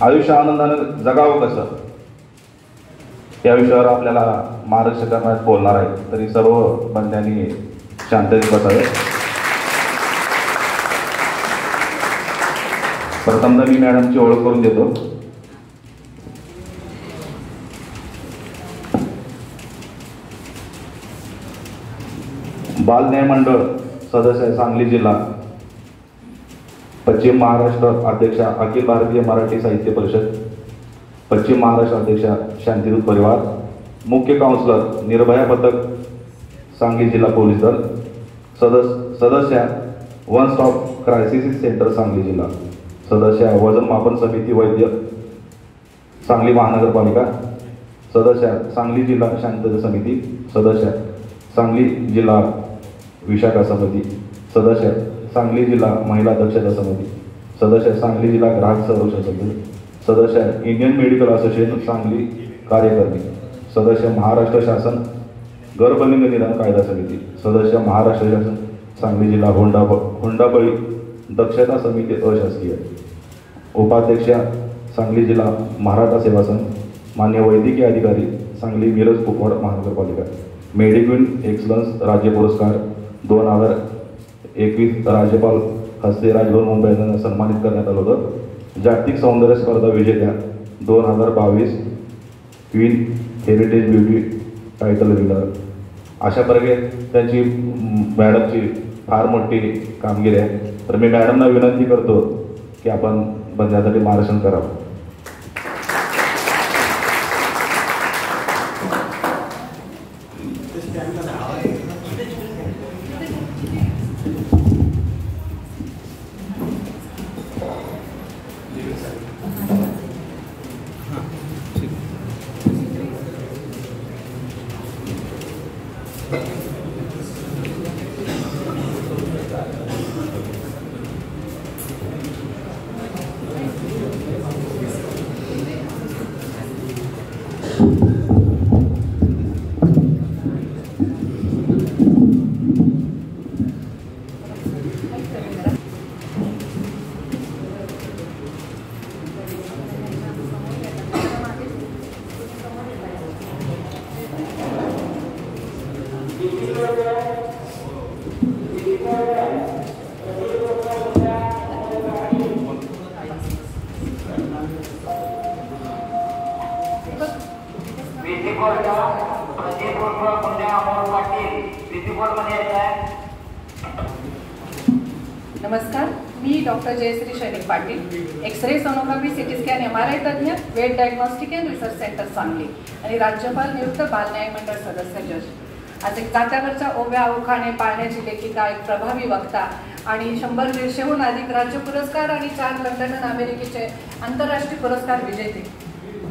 आयुष्य आनंदानं जगावं कसं या विषयावर आपल्याला मार्गदर्शन करण्यात बोलणार आहे. तरी सर्व बंध्यांनी शांततेत बसावे. प्रथमतः मी मॅडमची ओळख करून देतो. बाल न्याय मंडळ सदस्य सांगली जिल्हा, पश्चिम महाराष्ट्र अध्यक्षा अखिल भारतीय मराठी साहित्य परिषद, पश्चिम महाराष्ट्र अध्यक्षा शांतिदूत परिवार, मुख्य काउन्सिलर निर्भया पथक सांगली जिल्हा पोलीस दल, सदस्य one stop crisis centre Sangli जिल्हा, सदस्य वजन मापन समिती वैद्य सांगली महानगरपालिका, सदस्य सांगली जिल्हा शांतता समिती, सदस्य सांगली जिल्हा विशाखा समिती, सदस्य सांगली जिल्हा महिला दक्षता समिती, सदस्य सांगली जिल्हा ग्राहक संरक्षण समिती, सदस्य इंडियन मेडिकल असोसिएशन सांगली कार्यकारिणी, सदस्य महाराष्ट्र शासन गर्भलिंग निदान कायदा समिती, सदस्य महाराष्ट्र शासन सांगली जिल्हा हुंडाबळी दक्षता समिती अशासकीय, उपाध्यक्ष सांगली जिल्हा मराठा सेवा संघ, मान्य वैद्यकीय अधिकारी सांगली मिरज कुपवाड महानगरपालिका, मेडिक्विन एक्सलन्स राज्य पुरस्कार 2021 राज्यपाल हस्ते राजभवन मुंबई यांना सन्मानित करण्यात आलं होतं. जागतिक सौंदर्य स्पर्धा विजेत्या 2022 queen heritage beauty title winner अशा प्रकारे त्यांची मॅडमची फार मोठी कामगिरी आहे. तर मी मॅडमना विनंती करतो की आपण बंध्यासाठी मार्गदर्शन करावं. नमस्कार, मी doctor Jayashree Shainik Patil, x ray sonography CT scan MRI तज्ञ, wet diagnostic and research centre Sangli आणि राज्यपाल नियुक्त बाल न्याय मंडळ सदस्य जज. आज एक जात्यावरच्या ओव्या ओखाणे पाळण्याची लेखिका, एक प्रभावी वक्ता आणि 100-150हून अधिक राज्य पुरस्कार आणि 4 लंडन आणि अमेरिकेचे आंतरराष्ट्रीय पुरस्कार विजेते.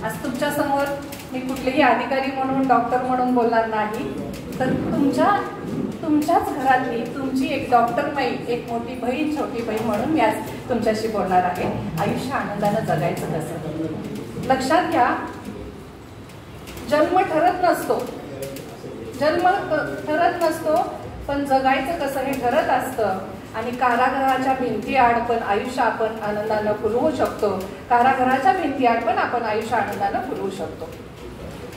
आज तुमच्या समोर मी कुठलेही अधिकारी म्हणून डॉक्टर म्हणून बोलणार नाही, तर तुमच्याच घरातली तुमची एक डॉक्टरबाई, एक मोठी बहीण, छोटी बहीण म्हणून मी आज तुमच्याशी बोलणार आहे. आयुष्य आनंदानं जगायचं कसं. लक्षात घ्या, जन्म ठरत नसतो, पण जगायचं कसं हे ठरत असतं. आणि कारागृहाच्या भिंतीआड पण आयुष्य आपण आनंदानं फुलवू शकतो. कारागृहाच्या भिंतीआड पण आपण आयुष्य आनंदानं फुलवू शकतो.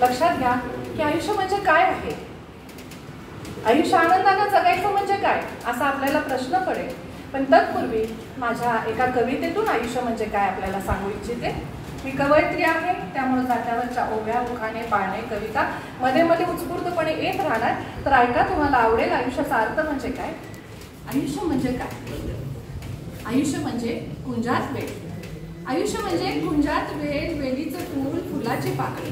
लक्षात घ्या की आयुष्य म्हणजे काय आहे. आयुष्य आनंदानं जगायचं म्हणजे काय असा आपल्याला प्रश्न पडेल. पण तत्पूर्वी माझ्या एका कवितेतून आयुष्य म्हणजे काय आपल्याला सांगू इच्छिते. मी कवयित्री आहे, त्यामुळे जात्यावरच्या ओव्या उखाणे पाळणे कविता मध्ये मध्ये उत्स्फूर्तपणे येत राहणार. तर ऐका, तुम्हाला आवडेल. आयुष्याचा अर्थ म्हणजे काय. आयुष्य म्हणजे काय. आयुष्य म्हणजे कुंजात वेल. आयुष्य म्हणजे कुंजात वेल, वेलीचं फूल, फुलाची पाकळी.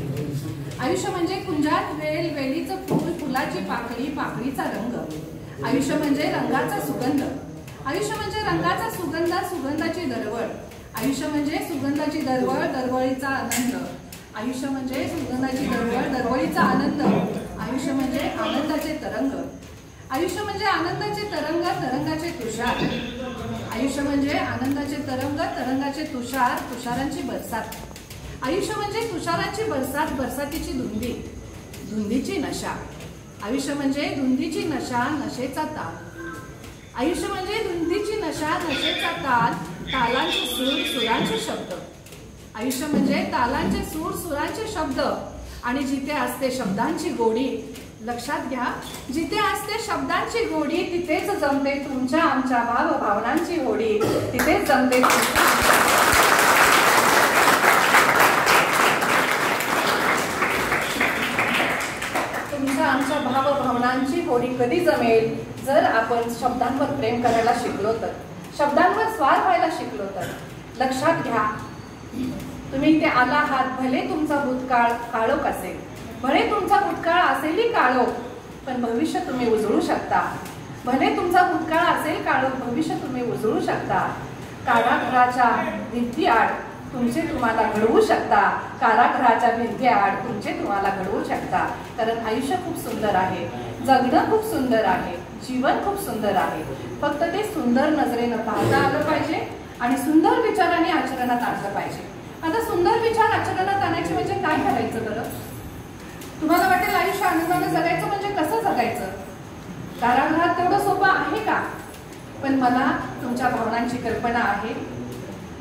आयुष्य म्हणजे कुंजात वेल, वेलीचं फूल, फुलाची पाकळी, पाकळीचा रंग. आयुष्य म्हणजे रंगाचा सुगंध. आयुष्य म्हणजे रंगाचा सुगंध, सुगंधाची दरवळ. आयुष्य म्हणजे सुगंधाची दरवळ, दरवळीचा आनंद. आयुष्य म्हणजे सुगंधाची दरवळ, दरवळीचा आनंद. आयुष्य म्हणजे आनंदाचे तरंग. आयुष्य म्हणजे आनंदाचे तरंग, तरंगाचे तुषार. आयुष्य म्हणजे आनंदाचे तरंग, तरंगाचे तुषार, तुषारांची बरसात. आयुष्य म्हणजे तुषारांची बरसात, बरसातीची धुंदी, धुंदीची नशा. आयुष्य म्हणजे धुंदीची नशा, नशेचा ताल. आयुष्य म्हणजे धुंदीची नशा, नशेचा ताल, तालांचे सूर, सुरांचे शब्द. आयुष्य म्हणजे तालांचे सूर, सुरांचे शब्द आणि जिथे असते शब्दांची गोडी. लक्षात घ्या, जिथे असते शब्दांची गोडी तिथेच जमते तुमच्या आमच्या भावनांची होडी. तिथेच जमते तुमच्या आमच्या भावनांची होडी. कधी जमेल? जर आपण शब्दांवर प्रेम करायला शिकलो तर, शब्दांवर स्वार व्हायला शिकलो तर. लक्षात घ्या, तुम्ही इथे आला आहात, भले तुमचा भूतकाळ काळोख असेल, भले तुमचा भूतकाळ असेलही काळोख, पण भविष्य तुम्ही उजळू शकता. भले तुमचा भूतकाळ असेल काळोख, भविष्य तुम्ही उजळू शकता. कारागृहाच्या भिंतीआड तुमचे तुम्हाला घडवू शकता. कारागृहाच्या भिंतीआड तुमचे तुम्हाला घडवू शकता. कारण आयुष्य खूप सुंदर आहे, जगणं खूप सुंदर आहे, जीवन खूप सुंदर आहे. फक्त ते सुंदर नजरेनं पाहता आलं पाहिजे आणि सुंदर विचारांनी आचरणात आणलं पाहिजे. आता सुंदर विचार आचरणात आणायचे म्हणजे काय करायचं बरं? तुम्हाला वाटेल आयुष्य आनंदाने जगायचं म्हणजे कसं जगायचं? कारागृहात तेवढं सोपं आहे का? पण मला तुमच्या भावनांची कल्पना आहे,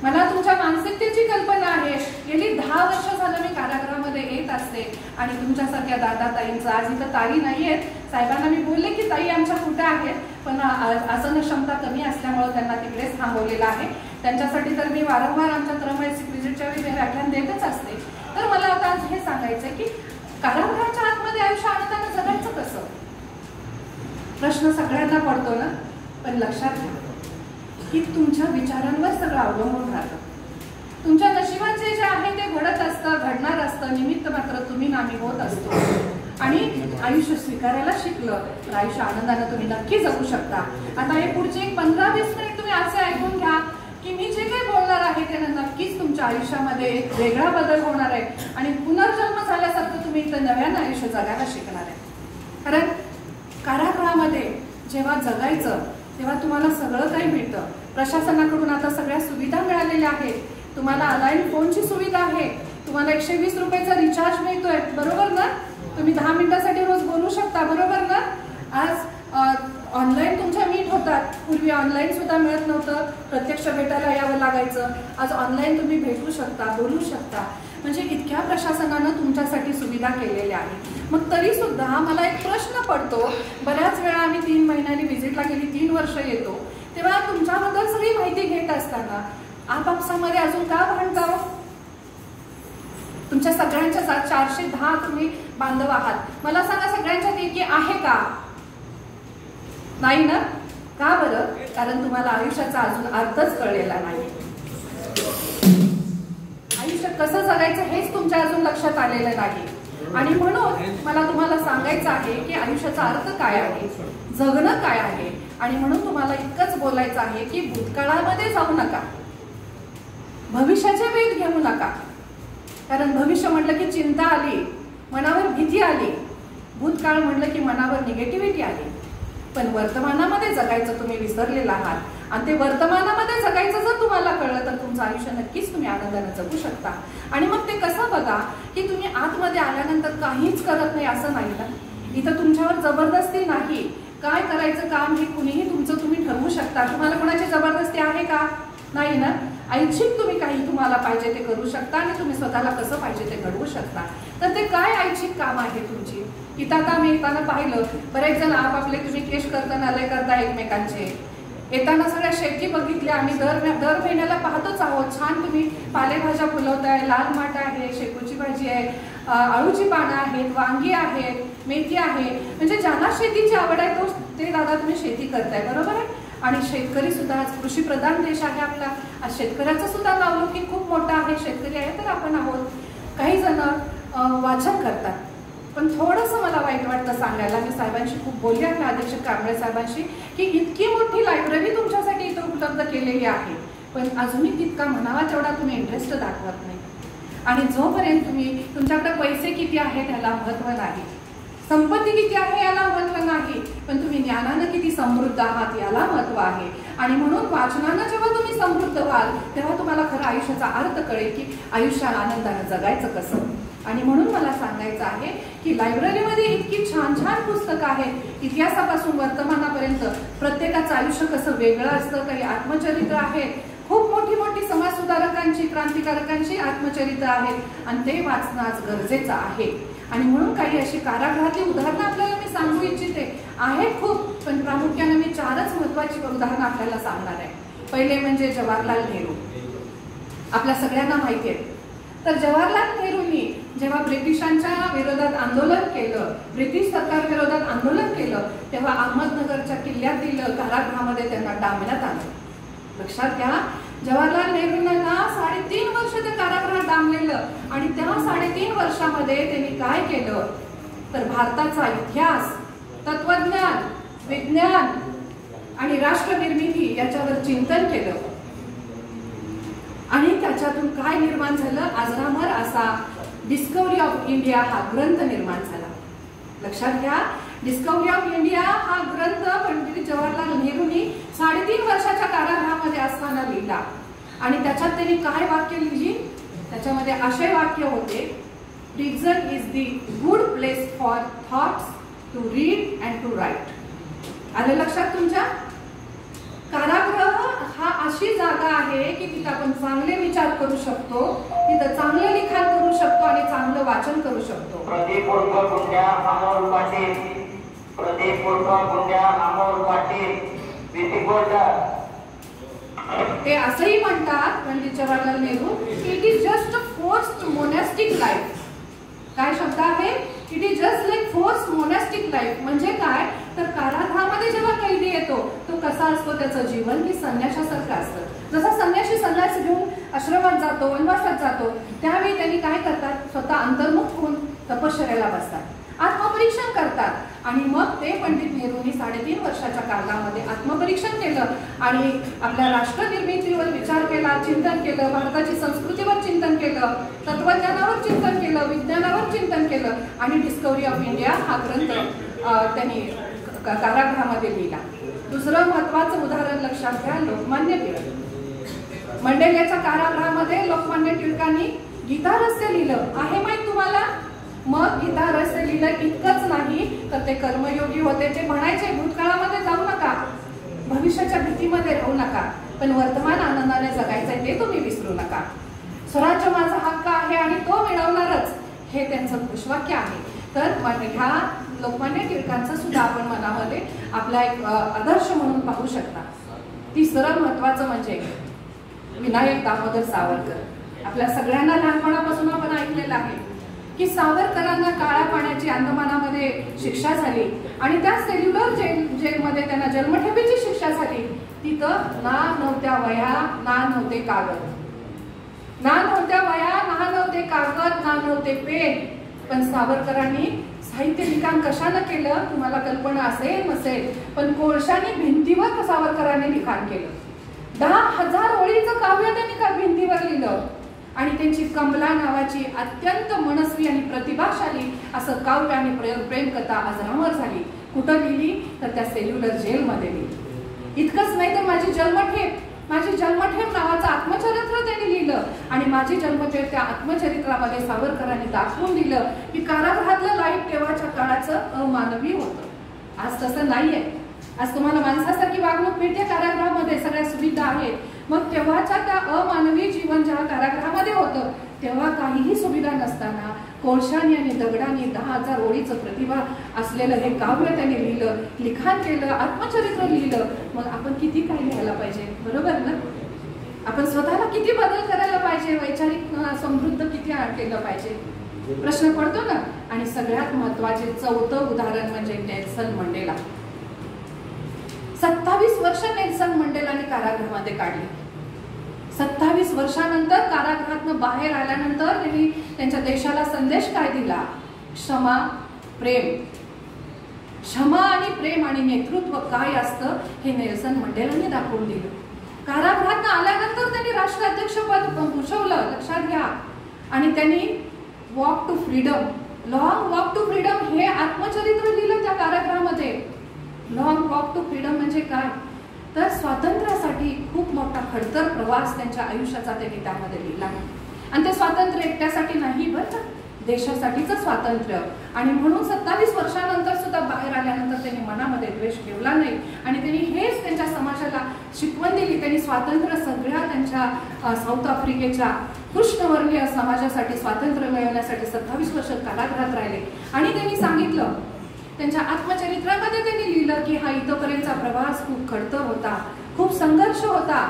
मला तुमच्या मानसिकतेची कल्पना आहे. गेली 10 वर्ष झालं मी कारागृहामध्ये येत असते आणि तुमच्यासारख्या दादा ताईंचं, आज इथं ताई नाहीयेत, साहेबांना मी बोलले की ताई आमच्या कुठे आहेत, पण आसन क्षमता कमी असल्यामुळे त्यांना तिकडेच थांबवलेलं आहे. त्यांच्यासाठी तर मी वारंवार आमच्या क्रमवाईज विजिटच्या वेळी व्याख्यान देतच असते. तर मला आता आज हे सांगायचं की कारागृहाच्या आतमध्ये आयुष्य आनंदाने जगायचं कसं? प्रश्न सगळ्यांना पडतो ना. पण लक्षात घ्या की तुमच्या विचारांवर सगळं अवलंबून राहतं. तुमच्या नशिबाचे जे आहे ते घडत असतं, घडणार असतं. निमित्त मात्र तुम्ही नामी होत असतो. आणि आयुष्य स्वीकारायला शिकलं तर आयुष्य आनंदाने तुम्ही नक्की जगू शकता. आता हे पुढचे 15-20 मिनिट तुम्ही असे ऐकून घ्या की मी जे काही बोलणार आहे त्यानं नक्कीच तुमच्या आयुष्यामध्ये एक वेगळा बदल होणार आहे आणि पुनर्जन्म झाल्यासारखं तुम्ही इथं नव्यानं आयुष्य जगायला शिकणार आहे. कारण कारागृहामध्ये जेव्हा जगायचं तेव्हा तुम्हाला सगळं काही मिळतं. प्रशासनाकडून आता सगळ्या सुविधा मिळालेल्या आहेत. तुम्हाला अलाइन फोनची सुविधा आहे, तुम्हाला 120 रुपयाचा रिचार्ज मिळतोय, बरोबर ना? तुम्ही 10 मिनिटासाठी रोज बोलू शकता, बरोबर ना? आज ऑनलाईन तुमच्या मीट होतात. पूर्वी ऑनलाईन सुद्धा मिळत नव्हतं, प्रत्यक्ष भेटायला यावं लागायचं. आज ऑनलाईन तुम्ही भेटू शकता, बोलू शकता. म्हणजे इतक्या प्रशासनानं तुमच्यासाठी सुविधा केलेल्या आहेत. मग तरी सुद्धा मला एक प्रश्न पडतो, बऱ्याच वेळा आम्ही 3 महिन्यांनी व्हिजिटला गेली, 3 वर्ष येतो, तेव्हा तुमच्याबद्दल सगळी माहिती घेत असताना आपापसामध्ये अजून का भांडता? तुमच्या सगळ्यांच्या 410 तुम्ही बांधव आहात. मला सांगा, सगळ्यांच्यात एकी आहे का? नाही ना? का बरं? कारण तुम्हाला आयुष्याचा अजून अर्थच कळलेला नाही. आयुष्य कसं जगायचं हेच तुमच्या अजून लक्षात आलेलं नाही. आणि म्हणून मला तुम्हाला सांगायचं आहे की आयुष्याचा अर्थ काय आहे, जगणं काय आहे. आणि म्हणून तुम्हाला इतकंच बोलायचं आहे की भूतकाळामध्ये जाऊ नका, भविष्याचे वेध घेऊ नका. कारण भविष्य म्हटलं की चिंता आली, मनावर भीती आली. भूतकाळ म्हटलं की मनावर निगेटिव्हिटी आली. पण वर्तमानामध्ये जगायचं तुम्ही विसरलेला आहात आणि ते वर्तमानामध्ये जगायचं जर तुम्हाला कळलं तर तुमचं आयुष्य नक्कीच तुम्ही आनंदाने जगू शकता. आणि मग ते कसं बघा की तुम्ही आतमध्ये आल्यानंतर काहीच करत नाही असं नाही ना. इथं तुमच्यावर जबरदस्ती नाही. काय करायचं काम हे कुणीही तुमचं तुम्ही ठरवू शकता. तुम्हाला कोणाची जबरदस्ती आहे का? नाही ना. ऐच्छिक तुम्ही काही तुम्हाला पाहिजे ते करू शकता आणि तुम्ही स्वतःला कसं पाहिजे ते घडवू शकता. तर ते काय ऐच्छिक काम आहे तुमची? इथं आता आम्ही येताना पाहिलं, बरेच जण आपापले तुम्ही केश करताना लय करता एकमेकांचे. येताना सगळ्या शेती बघितल्या. आम्ही दर महिन्याला पाहतोच आहोत. छान तुम्ही पालेभाज्या फुलवताय, लाल माठ आहे, शेपूची भाजी आहे, आळूची पानं आहेत, वांगी आहेत, मेथी आहे. म्हणजे ज्यांना शेतीची आवड आहे तो ते दादा तुम्ही शेती करताय, बरोबर आहे. आणि शेतकरी सुद्धा, आज कृषी प्रधान देश आहे आपला, आज शेतकऱ्याचं सुद्धा नावलौकिक खूप मोठं आहे. शेतकरी आहे तर आपण आहोत. काही जण वाचन करतात. पण थोडंसं मला वाईट वाटतं सांगायला, मी साहेबांशी खूप बोलले आहे, अध्यक्ष कांबळे साहेबांशी, की इतकी मोठी लायब्ररी तुमच्यासाठी इथं उपलब्ध केलेली आहे, पण अजूनही तितका म्हणावा तेवढा तुम्ही इंटरेस्ट दाखवत नाही. आणि जोपर्यंत तुम्ही तुमच्याकडे पैसे किती आहेत याला महत्त्व नाही, संपत्ती किती आहे याला महत्त्व नाही, पण तुम्ही ज्ञानानं किती समृद्ध आहात याला महत्त्व आहे. आणि म्हणून वाचनानं जेव्हा तुम्ही समृद्ध व्हाल तेव्हा तुम्हाला खरं आयुष्याचा अर्थ कळेल की आयुष्य आनंदानं जगायचं कसं. आणि म्हणून मला सांगायचं आहे की लायब्ररीमध्ये इतकी छान छान पुस्तकं आहेत, इतिहासापासून वर्तमानापर्यंत. प्रत्येकाचं आयुष्य कसं वेगळं असतं, काही आत्मचरित्र आहेत, खूप मोठी मोठी समाज सुधारकांची, क्रांतिकारकांची आत्मचरित्र आहेत आणि ते वाचणं आज गरजेचं आहे. आणि म्हणून काही अशी कारागृहातली उदाहरणं आपल्याला मी सांगू इच्छिते. आहेत खूप, पण प्रामुख्याने मी 4च महत्वाची उदाहरणं आपल्याला सांगणार आहे. पहिले म्हणजे जवाहरलाल नेहरू. आपल्या सगळ्यांना माहिती आहे. तर जवाहरलाल नेहरूंनी जेव्हा ब्रिटिशांच्या विरोधात आंदोलन केलं, ब्रिटिश सरकार विरोधात आंदोलन केलं, तेव्हा अहमदनगरच्या किल्ल्यातील कारागृहामध्ये त्यांना डांबण्यात आलं. लक्षात घ्या, जवाहरलाल नेहरूंना 3.5 वर्ष ते कारागृहात डांबलेलं. आणि त्या 3.5 वर्षामध्ये त्यांनी काय केलं तर भारताचा इतिहास, तत्वज्ञान, विज्ञान आणि राष्ट्रनिर्मिती याच्यावर चिंतन केलं. आणि त्याच्यातून काय निर्माण झालं, अजरामर असा डिस्कवरी ऑफ इंडिया हा ग्रंथ निर्माण झाला. लक्षात घ्या, डिस्कवरी ऑफ इंडिया हा ग्रंथ पंडित जवाहरलाल नेहरूंनी 3.5 वर्षाच्या कारागृहामध्ये असताना लिहिला. आणि त्याच्यात त्यांनी काय वाक्य लिहिली, त्याच्यामध्ये असे वाक्य होते, prison is the good place for thoughts to read and to write. आलं लक्षात तुमच्या? कारागृह हा अशी जागा आहे की तिथं आपण चांगले विचार करू शकतो, तिथं चांगलं लिखाण करू शकतो आणि चांगलं वाचन करू शकतो. ते असंही म्हणतात Pandit Jawaharlal Nehru, it is just a forced monastic life. काय शब्द आहे? It is just like forced monastic life. म्हणजे काय तर कारागृहामध्ये जेव्हा कैदी येतो तो कसा असतो, त्याचं जीवन की संन्याशासारखं असतं. जसा संन्याशी संन्यास घेऊन आश्रमात जातो, वनवासात जातो, त्यावेळी त्यांनी काय करतात, स्वतः अंतर्मुख होऊन तपश्चर्याला बसतात, आत्मपरीक्षण करतात. आणि मग ते पंडित नेहरूंनी 3.5 वर्षाच्या कालामध्ये आत्मपरीक्षण केलं आणि आपल्या राष्ट्रनिर्मितीवर विचार केला, चिंतन केलं, भारताची संस्कृतीवर चिंतन केलं, तत्वज्ञानावर चिंतन केलं, विज्ञानावर चिंतन केलं आणि डिस्कवरी ऑफ इंडिया हा ग्रंथ त्यांनी कारागृहामध्ये लिहिला. दुसरं महत्वाचं उदाहरण लक्षात घ्या, लोकमान्य टिळक. मंडेल्याच्या कारागृहामध्ये लोकमान्य टिळकांनी गीता रहस्य लिहिलं आहे, माहित तुम्हाला? मग गीता रहस्य लिहिलं इतकंच नाही तर ते कर्मयोगी होते. ते म्हणायचे, भूतकाळामध्ये जाऊ नका, भविष्याच्या भीतीमध्ये राहू नका, पण वर्तमान आनंदाने जगायचंय ते तुम्ही विसरू नका. स्वराज्य माझा हक्क आहे आणि तो मिळवणारच, हे त्यांचं घोषवाक्य आहे. तर ह्या लोकमान्य टिळकांचं सुद्धा आपण मनामध्ये आपला एक आदर्श म्हणून पाहू शकता. तिसरं महत्वाचं म्हणजे विनायक दामोदर सावरकर. आपल्या सगळ्यांना लहानपणापासून आपण ऐकलेलं आहे की सावरकरांना काळ्या पाण्याची अंदमानामध्ये शिक्षा झाली आणि त्या सेल्युलर जेलमध्ये त्यांना जन्मठेपेची शिक्षा झाली. तिथं ना नव्हत्या वह्या, ना नव्हते कागद, ना नव्हत्या वह्या, ना नव्हते कागद, ना नव्हते पेन. पण सावरकरांनी साहित्य लिखाण कशानं केलं तुम्हाला कल्पना असेल नसेल, पण कोळशाने भिंतीवर सावरकरांनी लिखाण केलं. 10,000 ओळीचं काव्य त्यांनी भिंतीवर लिहिलं. आणि त्यांची कमला नावाची अत्यंत मनस्वी आणि प्रतिभाशाली असं काव्य आणि प्रेमकथा अजरामर झाली. कुठं लिहिली तर त्या सेल्युलर जेलमध्ये लिहिली. इतकंच नाही तर माझी जन्मठेप नावाचं आत्मचरित्र त्यांनी लिहिलं. आणि माझी जन्मठेप त्या आत्मचरित्रामध्ये सावरकरांनी दाखवून दिलं की कारागृहातलं लाईफ तेव्हाच्या काळाचं अमानवी होतं. आज तसं नाहीये. आज तुम्हाला माणसासारखी वागणूक मिळते कारागृहामध्ये, सगळ्या सुविधा आहेत. मग तेव्हाच्या त्या अमानवी जीवन जेव्हा कारागृहामध्ये होतं तेव्हा काहीही सुविधा नसताना कोळशाने आणि दगडाने 10,000 ओळीचं प्रतिभा असलेलं हे काव्य त्याने लिहिलं, लिखाण केलं, आत्मचरित्र लिहिलं. मग आपण किती काय लिहायला पाहिजे, बरोबर ना? आपण स्वतःला किती बदल करायला पाहिजे, वैचारिक समृद्ध किती केलं पाहिजे, प्रश्न पडतो ना. आणि सगळ्यात महत्वाचे 4थं उदाहरण म्हणजे नेल्सन मंडेला. 27 वर्ष नेल्सन मंडेलाने कारागृहामध्ये काढली. 27 वर्षानंतर कारागृहातून बाहेर आल्यानंतर त्यांनी त्यांच्या देशाला संदेश काय दिला? क्षमा, प्रेम. क्षमा आणि प्रेम आणि नेतृत्व काय असतं हे नेल्सन मंडेलांनी दाखवून दिलं. कारागृहातून आल्यानंतर त्यांनी राष्ट्राध्यक्षपद भूषवलं, लक्षात घ्या. आणि त्यांनी walk to freedom, long walk to freedom हे आत्मचरित्र लिहिलं त्या कारागृहामध्ये. लॉंग वॉक टू फ्रीडम म्हणजे काय तर स्वातंत्र्यासाठी खूप मोठा खडतर प्रवास त्यांच्या आयुष्याचा त्यांनी त्यामध्ये लिहिला. आणि ते स्वातंत्र्य एकट्यासाठी नाही बरं का, देशासाठीचं स्वातंत्र्य. आणि म्हणून 27 वर्षानंतर सुद्धा बाहेर आल्यानंतर त्यांनी मनामध्ये द्वेष ठेवला नाही आणि त्यांनी हेच त्यांच्या समाजाला शिकवण दिली. त्यांनी स्वातंत्र्य सगळ्या त्यांच्या साऊथ आफ्रिकेच्या कृष्णवर्णीय समाजासाठी स्वातंत्र्य मिळवण्यासाठी 27 वर्ष कारागृहात राहिले. आणि त्यांनी सांगितलं, त्यांच्या आत्मचरित्रामध्ये त्यांनी लिहिलं की हा इथपर्यंतचा प्रवास खूप खडतर होता, खूप संघर्ष होता.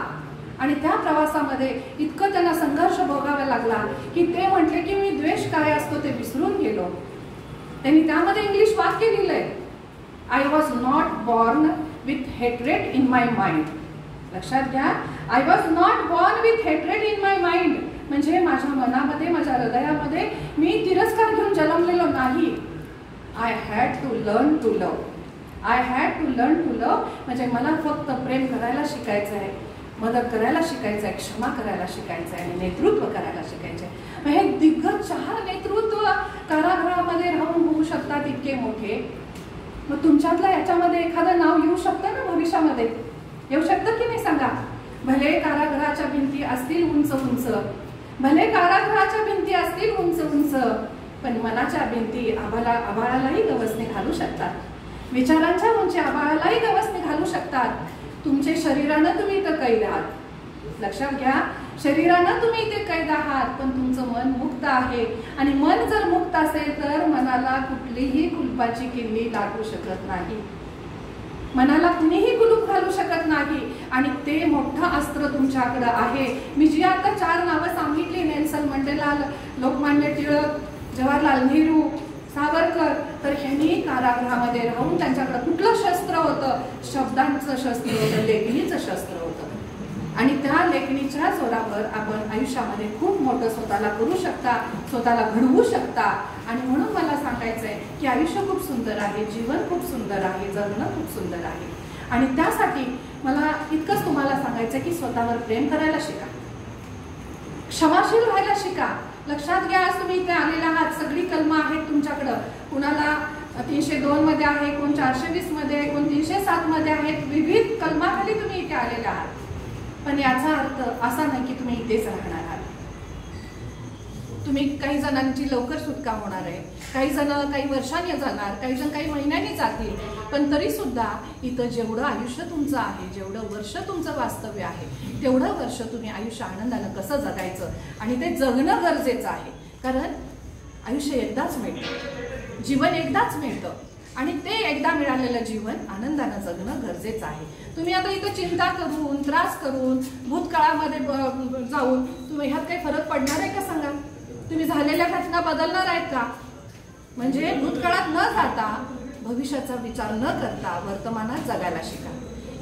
आणि त्या प्रवासामध्ये इतकं त्यांना संघर्ष भोगावा लागला की ते म्हटले की मी द्वेष काय असतो ते विसरून गेलो. त्यांनी त्यामध्ये इंग्लिश वाक्य लिहिलंय, I was not born with hatred in my mind. लक्षात घ्या, I was not born with hatred in my mind म्हणजे माझ्या मनामध्ये, माझ्या हृदयामध्ये मी तिरस्कार घेऊन जन्मलेलो नाही. I had to learn to love. I had to learn to love म्हणजे मला फक्त प्रेम करायला शिकायचं आहे, मदत करायला शिकायचं आहे, क्षमा करायला शिकायचं आहे आणि नेतृत्व करायला शिकायचं आहे. हे दिग्गज 4 नेतृत्व कारागृहामध्ये राहून होऊ शकतात इतके मोठे. मग तुमच्यातलं याच्यामध्ये एखादं नाव येऊ शकतं ना भविष्यामध्ये, येऊ शकतं की नाही सांगा. भले कारागृहाच्या भिंती असतील उंच उंच, भले कारागृहाच्या भिंती असतील उंच उंच, पण मनाच्या भिंती आभाळालाही गवसणी घालू शकतात. विचारांच्या उंची आभाळालाही गवसणी घालू शकतात. तुमचे शरीरानं तुम्ही इथं कैद आहात, लक्षात घ्या, शरीरानं तुम्ही इथे कैद आहात, पण तुमचं मन मुक्त आहे. आणि मन जर मुक्त असेल तर मनाला कुठलीही कुलपाची किल्ली लागू शकत नाही, मनाला कुणीही कुलूप घालू शकत नाही. आणि ते मोठं अस्त्र तुमच्याकडे आहे. मी जी आता 4 नावं सांगितली, नेल्सन मंडेला, लोकमान्य टिळक, जवाहरलाल नेहरू, सावरकर, तर ह्यांनी कारागृहामध्ये राहून त्यांच्याकडे कुठलं शस्त्र होतं? शब्दांचं शस्त्र होतं, लेखणीचं शस्त्र होतं. आणि त्या लेखणीच्या जोरावर आपण आयुष्यामध्ये खूप मोठं स्वतःला करू शकता, स्वतःला घडवू शकता. आणि म्हणून मला सांगायचंय की आयुष्य खूप सुंदर आहे, जीवन खूप सुंदर आहे, जगणं खूप सुंदर आहे. आणि त्यासाठी मला इतकंच तुम्हाला सांगायचं की स्वतःवर प्रेम करायला शिका, क्षमाशील राहायला शिका. लक्षात घ्या, आज तुम्ही इथे आलेले आहात, सगळी कलमं आहेत तुमच्याकडं. कुणाला 302 मध्ये आहे, कोण 420 मध्ये, कोण 307 मध्ये आहेत. विविध कलमाखाली तुम्ही इथे आलेले आहात. पण याचा अर्थ असा नाही की तुम्ही इथेच राहणार आहात. तुम्ही काही जणांची लवकर सुटका होणार आहे, काही जण काही वर्षांनी जाणार, काही जण काही महिन्यांनी जातील. पण तरी सुद्धा इथं जेवढं आयुष्य तुमचं आहे, जेवढं वर्ष तुमचं वास्तव्य आहे, तेवढं वर्ष तुम्ही आयुष्य आनंदानं कसं जगायचं आणि ते जगणं गरजेचं आहे. कारण आयुष्य एकदाच मिळतं, जीवन एकदाच मिळतं आणि ते एकदा मिळालेलं जीवन आनंदानं जगणं गरजेचं आहे. तुम्ही आता इथं चिंता करून, त्रास करून, भूतकाळामध्ये जाऊन तुम्ही ह्यात काही फरक पडणार आहे का सांगा? तुम्ही झालेल्या घटना बदलणार आहेत का? म्हणजे भूतकाळात न जाता, भविष्याचा विचार न करता वर्तमानात जगायला शिका.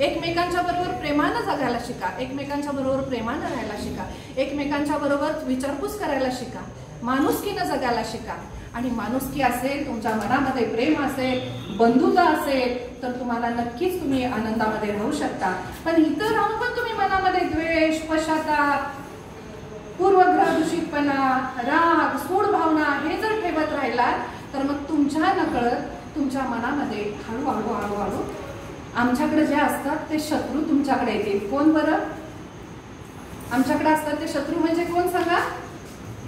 एकमेकांच्या बरोबर प्रेमानं जगायला शिका, एकमेकांच्या बरोबर प्रेमानं राहायला शिका, एकमेकांच्या बरोबर विचारपूस करायला शिका, माणुसकीनं जगायला शिका. आणि माणुसकी असेल, तुमच्या मनामध्ये प्रेम असेल, बंधुता असेल, तर तुम्हाला नक्कीच तुम्ही आनंदामध्ये राहू शकता. पण इथं राहून पण तुम्ही मनामध्ये द्वेष, पश्चाताप, पूर्वग्रह दूषितपणा, राग, सूड भावना हे जर ठेवत राहिलात तर मग तुमच्या नकळत तुमच्या मनामध्ये हळूहळू हळूहळू आमच्याकडे जे असतात ते शत्रू तुमच्याकडे येतील. कोण बरं? आमच्याकडे असतात ते शत्रू म्हणजे कोण सांगा?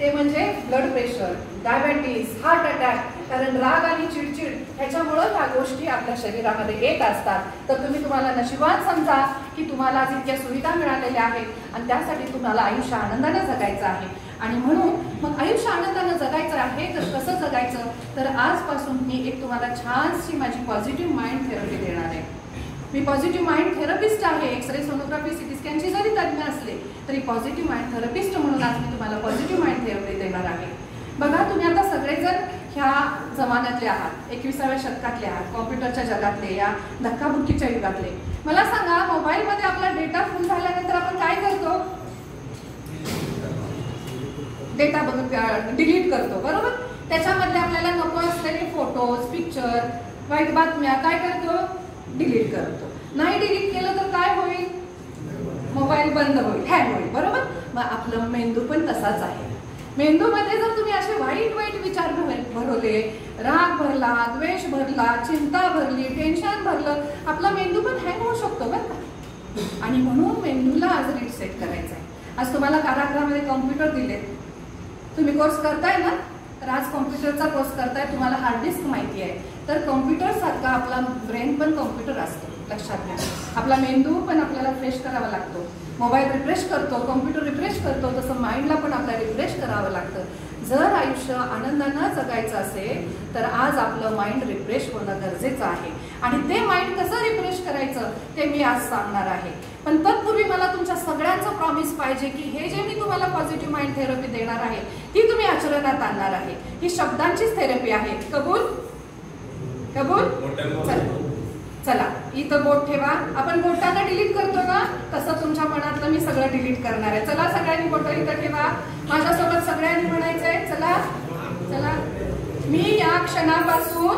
ते म्हणजे blood pressure, diabetes, heart attack. कारण राग आणि चिडचिड ह्याच्यामुळं ह्या गोष्टी आपल्या शरीरामध्ये येत असतात. तर तुम्हाला नशिबान समजा की तुम्हाला आज इतक्या सुविधा मिळालेल्या आहेत आणि त्यासाठी तुम्हाला आयुष्य आनंदाने जगायचं आहे. आणि म्हणून मग आयुष्य आनंदाने जगायचं आहे तर कसं जगायचं? तर आजपासून मी एक तुम्हाला छानशी माझी पॉझिटिव्ह माइंड थेरपी देणार आहे. मी पॉझिटिव्ह माइंड थेरपिस्ट आहे. एक्सरे, सोनोग्राफी, सिटी स्कॅनची जरी तज्ञ असले तरी पॉझिटिव्ह माइंड थेरपिस्ट म्हणून आज मी तुम्हाला पॉझिटिव्ह माइंड थेरपी देणार आहे. बघा, तुम्ही आता सगळेजण ह्या जमान्यातले आहात, 21व्या शतकातले आहात, कॉम्प्युटरच्या जगातले, या धक्काबुक्कीच्या युगातले. मला सांगा, मोबाईलमध्ये आपला डेटा फुल झाल्यानंतर आपण काय करतो? डेटा डिलीट करतो, बरोबर? त्याच्यामधले आपल्याला नको असलेले फोटोज, पिक्चर, वाईट बातम्या काय करतो? डिलीट करतो. नाही डिलीट केलं तर काय होईल? मोबाईल बंद होईल, हँग होईल, बरोबर? मग आपलं मेंदू पण तसाच आहे. मेंदूमध्ये जर तुम्ही असे वाईट वाईट विचार भरवले, राग भरला, द्वेष भरला, चिंता भरली, टेन्शन भरलं, आपला मेंदू पण हँग होऊ शकतो बरं का? आणि म्हणून मेंदूला आज रीसेट करायचं आहे. आज तुम्हाला कारागृहामध्ये कॉम्प्युटर दिलेत, तुम्ही कोर्स करताय ना, तर आज कॉम्प्युटरचा कोर्स करताय, तुम्हाला हार्ड डिस्क माहिती आहे, तर कॉम्प्युटर सारखा आपला ब्रेन पण कॉम्प्युटर असतो, लक्षात घ्या. आपला मेंदू पण आपल्याला फ्रेश करावा लागतो. मोबाईल रिफ्रेश करतो, कॉम्प्युटर रिफ्रेश करतो, तसं माइंडला पण आपल्याला रिफ्रेश करावं लागतं. जर आयुष्य आनंदानं जगायचं असेल तर आज आपलं माइंड रिफ्रेश होणं गरजेचं आहे. आणि ते माइंड कसं रिफ्रेश करायचं ते मी आज सांगणार आहे. पण तत्पूर्वी मला तुमच्या सगळ्यांचं प्रॉमिस पाहिजे की हे जे मी तुम्हाला पॉझिटिव्ह माइंड थेरपी देणार आहे ती तुम्ही आचरणात आणणार आहे. ही शब्दांचीच थेरपी आहे. कबूल? कबूल? चला, इथं बोट ठेवा. आपण बोटांना डिलीट करतो ना, तसं तुमच्या मनातलं मी सगळं डिलीट करणार आहे. चला, सगळ्यांनी बोट इथं ठेवा. माझ्यासोबत सगळ्यांनी म्हणायचंय, चला चला. मी या क्षणापासून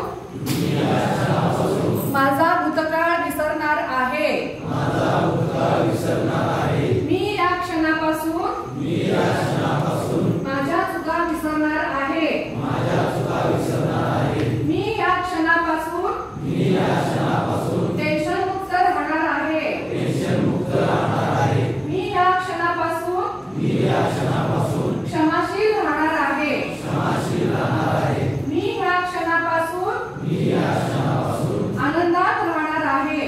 माझा भूतकाळ विसरणार आहे. मी या क्षणापासून माझ्या चुका विसरणार आहे. मी या क्षणापासून टेन्शन मुक्त राहणार आहे. मी या क्षणापासून क्षमाशील राहणार आहे. मी या क्षणापासून आनंदात राहणार आहे.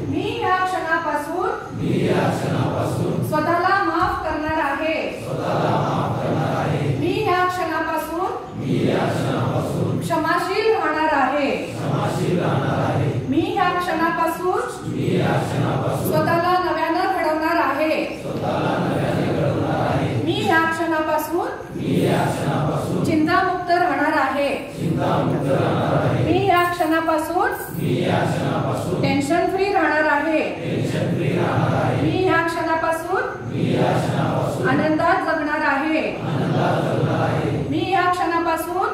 मी या क्षणापासून स्वतःला माफ करणार आहे. मी या क्षणापासून क्षमाशील राहणार आहे. मी या क्षणापासून स्वतःला नव्यानं घडवणार आहे. मी या क्षणापासून चिंतामुक्त राहणार आहे. मी या क्षणापासून टेन्शन फ्री राहणार आहे. मी या क्षणापासून आनंदात जगणार आहे. मी या क्षणापासून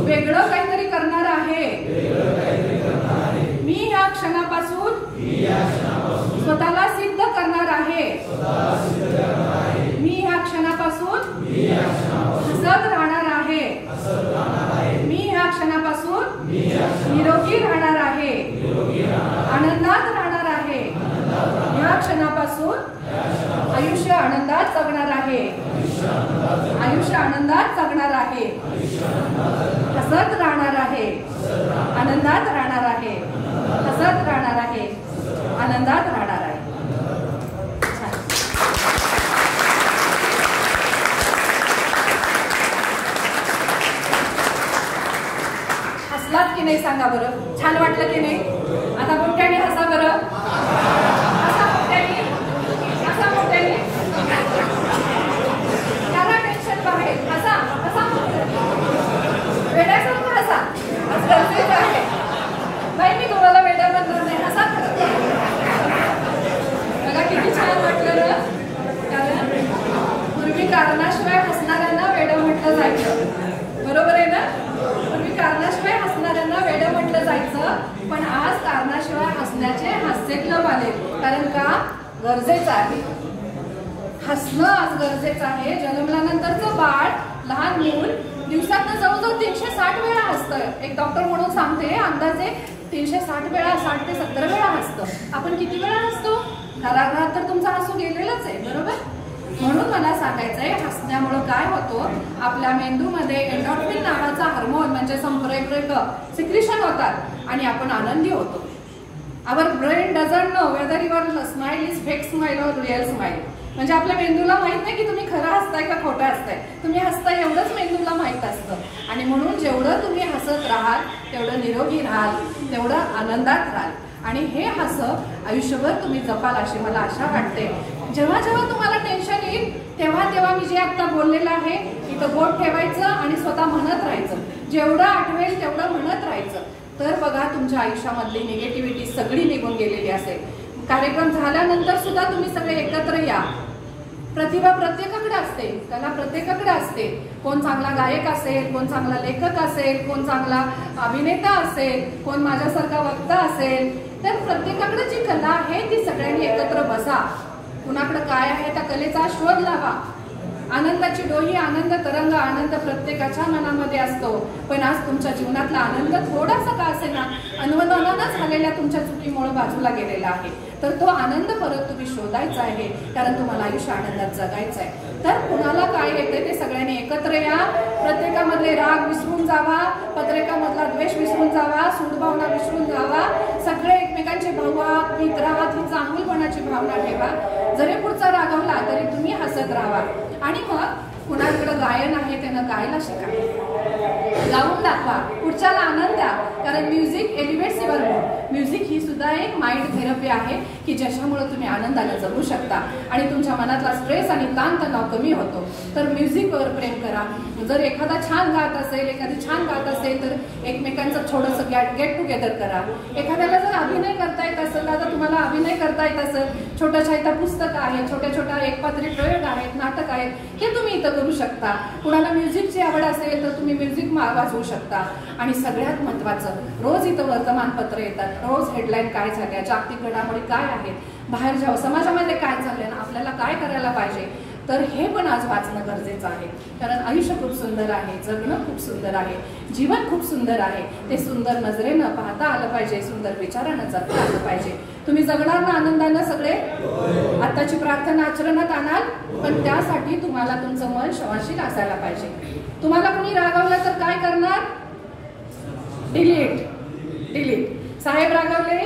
वेगळं काहीतरी करणार आहे. मी या क्षणापासून स्वतःला सिद्ध करणार आहे. मी या क्षणापासून हसत राहणार आहे. मी या क्षणापासून निरोगी राहणार आहे. आनंदात राहणार आहे. या क्षणापासून आयुष्य आनंदात जगणार आहे. आयुष्य आनंदात जगणार आहे. हसत राहणार आहे. आनंदात राहणार आहे. हसत राहणार आहे. आनंदात राहणार आहे. हसलात की नाही सांगा बरं? छान वाटलं की नाही? आता मोठ्याने हसा बरं. हसा मोठ्याने. हसा मोठ्याने. त्याला टेन्शन बाहेर. हसा हसा वेड्यासारखं हसा. आज गरजेचं आहे. नाही, मी तुम्हाला वेड्या बनणार नाही. हसा खरं. मला किती छान वाटलं ना. कारण पूर्वी कारणाशिवाय हसणाऱ्यांना वेडं म्हटलं जायचं. बरोबर आहे ना? पूर्वी कारणाशिवाय हसणाऱ्यांना वेडं म्हटलं जायचं. पण आज कारणाशिवाय हसण्याचे हास्य क्लब आले. कारण का? गरजेचं आहे. हसणं आज गरजेचं आहे. जन्मल्यानंतरचं बाळ, लहान मूल दिवसातनं जवळजवळ 360 वेळा हसतं. एक डॉक्टर म्हणून सांगते, अंदाजे 360 वेळा, 60 ते 70 वेळा हसतं. आपण किती वेळा हसतो? घराघरात तर तुमचा हसू गेलेलंच आहे. बरोबर? म्हणून मला सांगायचंय, हसण्यामुळे काय होतं, आपल्या मेंदूमध्ये एंडोर्फिन नावाचा हार्मोन म्हणजे संप्रेरक सिक्रिशन होतात आणि आपण आनंदी होतो. Our brain doesn't know whether your smile is fake smile or real smile. म्हणजे आपल्या मेंदूला माहित नाही की तुम्ही खरं हसताय का खोटं हसताय. तुम्ही हसताय एवढंच मेंदूला माहित असतं. आणि म्हणून जेवढं तुम्ही हसत राहाल तेवढं निरोगी राहाल, तेवढं आनंदात राहाल. आणि हे हसं आयुष्यभर तुम्ही जपाल अशी मला आशा वाटते. जेव्हा जेव्हा तुम्हाला टेन्शन येईल तेव्हा तेव्हा मी जे आता बोललेलं आहे इथं बोट ठेवायचं आणि स्वतः म्हणत राहायचं. जेवढं आठवेल तेवढं म्हणत राहायचं. तर बघा तुमच्या आयुष्यामधली निगेटिव्हिटी सगळी निघून गेलेली असेल. कार्यक्रम झाल्यानंतर सुद्धा तुम्ही सगळे एकत्र या. प्रतिभा प्रत्येकाकडे असते, कला प्रत्येकाकडे असते. कोण चांगला गायक असेल, कोण चांगला लेखक असेल, कोण चांगला अभिनेता असेल, कोण माझ्यासारखा वक्ता असेल. तर प्रत्येकाकडे जी कला आहे ती सगळ्यांनी एकत्र बसा. कुणाकडे काय आहे त्या कलेचा शोध लावा. आनंदाची डोही, आनंद तरंग, आनंद प्रत्येकाच्या मनामध्ये असतो. पण आज तुमच्या जीवनातला आनंद थोडासा का असेना अनवधानानं झालेल्या तुमच्या चुकीमुळे बाजूला गेलेला आहे. तर तो आनंद परत तुम्ही शोधायचा आहे, कारण तुम्हाला आयुष्य आनंदात जगायचं आहे. तर कुणाला काय येते ते सगळ्यांनी एकत्र या. प्रत्येकामधले राग विसरून जावा, प्रत्येकामधला द्वेष विसरून जावा, सूडभावना विसरून जावा. सगळे एकमेकांचे भाऊ आहात, मित्र आहात, ही चांगुलपणाची भावना ठेवा. जरी पुढचा रागावला तरी तुम्ही हसत राहा. आणि मग कुणाकडे गायन आहे त्यानं गायला शिका, गाऊन दाखवा, पुढच्याला आनंद द्या. कारण म्युझिक एलिव्हेट्स युअर मूड. म्युझिक ही सुद्धा एक माइंड थेरपी आहे की ज्याच्यामुळे तुम्ही आनंदाने जगू शकता आणि तुमच्या मनातला स्ट्रेस आणि ताणतणाव कमी होतो. तर म्युझिकवर प्रेम करा. जर एखादा छान गात असेल, एखादी छान गात असेल तर एकमेकांचं थोडंसं गेट टुगेदर करा. एखाद्याला जर अभिनय करता येत असेल, आता तुम्हाला अभिनय करता येत असेल, छोट्या छोट्या पुस्तकं आहेत, छोट्या छोट्या एकपात्री प्रयोग आहेत, नाटक आहेत, हे तुम्ही इथं करू शकता. कुणाला म्युझिकची आवड असेल तर तुम्ही म्युझिक वाजवू शकता. आणि सगळ्यात महत्त्वाचं, रोज इथं वर्तमानपत्र येतात, रोज हेडलाईन काय झाल्या, जागतिक घडामोडी काय आहेत, बाहेर जेव्हा समाजामध्ये काय चाललंय ना, आपल्याला काय करायला पाहिजे, तर हे पण आज वाचणं गरजेचं आहे. कारण आयुष्य खूप सुंदर आहे, जगणं खूप सुंदर आहे, जीवन खूप सुंदर आहे. ते सुंदर नजरेनं पाहता आलं पाहिजे, सुंदर विचारानं जगता आलं पाहिजे. तुम्ही जगणार ना आनंदानं सगळे? आताची प्रार्थना आचरणात आणाल, पण त्यासाठी तुम्हाला तुमचं मन क्षमाशील असायला पाहिजे. तुम्हाला कुणी रागावलं तर काय करणार? डिलीट. साहेब रागावले,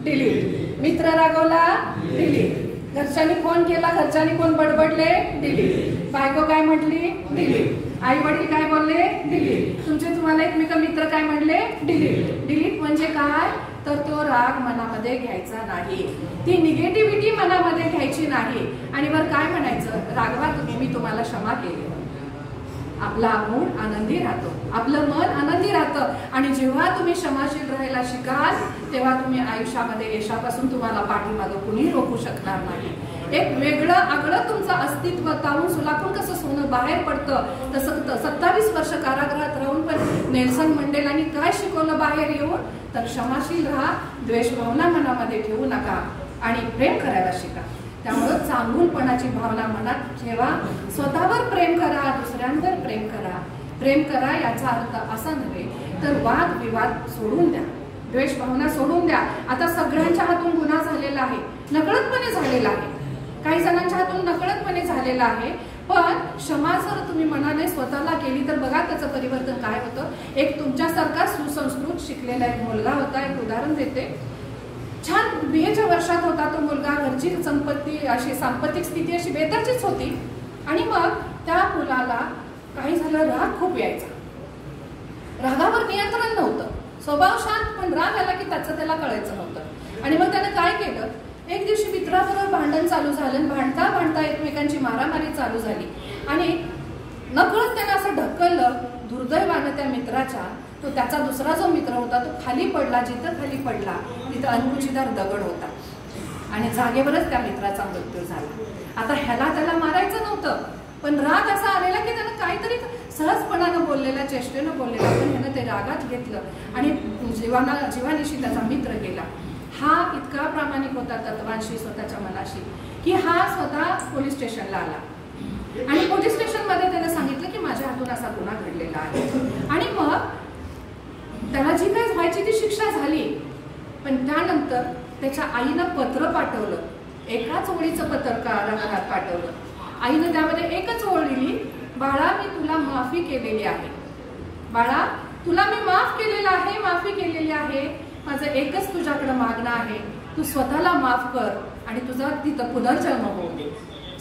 डिलीट. मित्र रागावला, डिलीट. घरच्यांनी फोन केला, घरच्यांनी कोण बडबडले, डिलीट. बायको काय म्हटली, डिलीट. आई वडील काय बोलले, डिलीट. तुम्हाला एकमेक मित्र काय म्हणले, डिलीट. डिलीट म्हणजे काय? तर तो राग मनामध्ये घ्यायचा नाही, ती निगेटिव्हिटी मनामध्ये घ्यायची नाही. आणि वर काय म्हणायचं? रागवा तुम्ही, मी तुम्हाला क्षमा केली. आपला मूड आनंदी राहतो, आपलं मन आनंदी राहतं. आणि जेव्हा तुम्ही क्षमाशील राहायला शिकाल तेव्हा तुम्ही आयुष्यामध्ये यशापासून तुम्हाला पाठीमागं कुणी रोखू शकणार नाही. एक वेगळं आगळं तुमचं अस्तित्व तारून सुलाखून कसं सोनं बाहेर पडतं, तसं 27 वर्ष कारागृहात राहून पण नेल्सन मंडेलांनी काय शिकवलं बाहेर येऊन? तर क्षमाशील राहा, द्वेषभावना मनामध्ये ठेवू नका आणि प्रेम करायला शिका. त्यामुळं चांगुलपणाची भावना मनात ठेवा. स्वतःवर प्रेम करा, दुसऱ्यांवर प्रेम करा. प्रेम करा याचा अर्थ असा नव्हे तर वाद विवाद सोडून द्या, द्वेष भावना सोडून द्या. आता सगळ्यांच्या हातून गुन्हा झालेला आहे, नकळतपणे झालेला आहे, काही जणांच्या हातून नकळतपणे झालेला आहे. पण क्षमा जर तुम्ही मनाने स्वतःला केली तर बघा त्याचं परिवर्तन काय होतं. एक तुमच्यासारखा सुसंस्कृत शिकलेला एक मुलगा होता, एक उदाहरण देते. छान 20च्या वर्षात होता तो मुलगा, घरची संपत्ती अशी सांपत्तिक स्थिती अशी बेताचीच होती. आणि मग त्या मुलाला काही झालं, राग खूप यायचा, रागावर नियंत्रण नव्हतं, स्वभाव शांत, पण राग आला की त्याचं त्याला कळायचं नव्हतं. आणि मग त्यानं काय केलं, एक दिवशी मित्राबरोबर भांडण चालू झालं, भांडता भांडता एकमेकांची मारामारी चालू झाली आणि नकळत त्यानं असं ढकललं. दुर्दैवानं त्या मित्राच्या, तो त्याचा दुसरा जो मित्र होता तो खाली पडला. जिथं खाली पडला तिथं अणकुचीदार दगड होता आणि जागेवरच त्या मित्राचा मृत्यू झाला. आता ह्याला त्याला मारायचं नव्हतं, पण राग असा आलेला की त्यानं काहीतरी सहजपणानं बोललेला, चेष्टेनं बोललेला, पण ह्यानं ते रागात घेतलं आणि जीवानिशी त्याचा मित्र गेला. हा इतका प्रामाणिक होता तत्वांशी, स्वतःच्या मनाशी, की हा स्वतः पोलीस स्टेशनला आला आणि पोलीस स्टेशन मध्ये त्याने सांगितलं की माझ्या हातून असा गुन्हा घडलेला आहे. आणि मग त्याला जी काय व्हायची ती शिक्षा झाली. पण त्यानंतर त्याच्या आईनं पत्र पाठवलं, एकाच ओळीचं पत्र कारागृहात पाठवलं. आईनं त्यामध्ये एकच ओळ लिहिली, बाळा मी तुला माफी केलेली आहे, बाळा तुला मी माफ केलेलं आहे, माफी केलेली आहे. माझं एकच तुझ्याकडे मागणं आहे, तू स्वतःला माफ कर आणि तुझा तिथं पुनर्जन्म होऊ दे.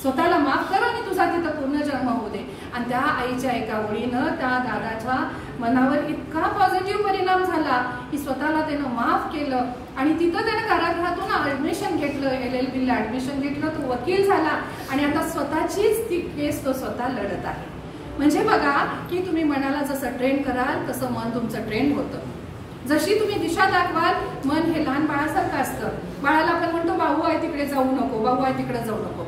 स्वतःला माफ कर आणि तुझा तिथं पुनर्जन्म होऊ दे. आणि त्या आईच्या एका ओळीनं त्या दादाच्या मनावर इतका पॉझिटिव्ह परिणाम झाला की स्वतःला त्यानं माफ केलं आणि तिथं त्यानं कारागृहातून ऍडमिशन घेतलं, LLB ला ऍडमिशन घेतलं, तो वकील झाला आणि आता स्वतःचीच ती केस तो स्वतः लढत आहे. म्हणजे बघा की तुम्ही मनाला जसं ट्रेन कराल तसं मन तुमचं ट्रेन होतं. जशी तुम्ही दिशा दाखवाल, मन हे लहान बाळासारखं असतं. बाळाला आपण म्हणतो भाऊ आहे तिकडे जाऊ नको, भाऊ आहे तिकडे जाऊ नको,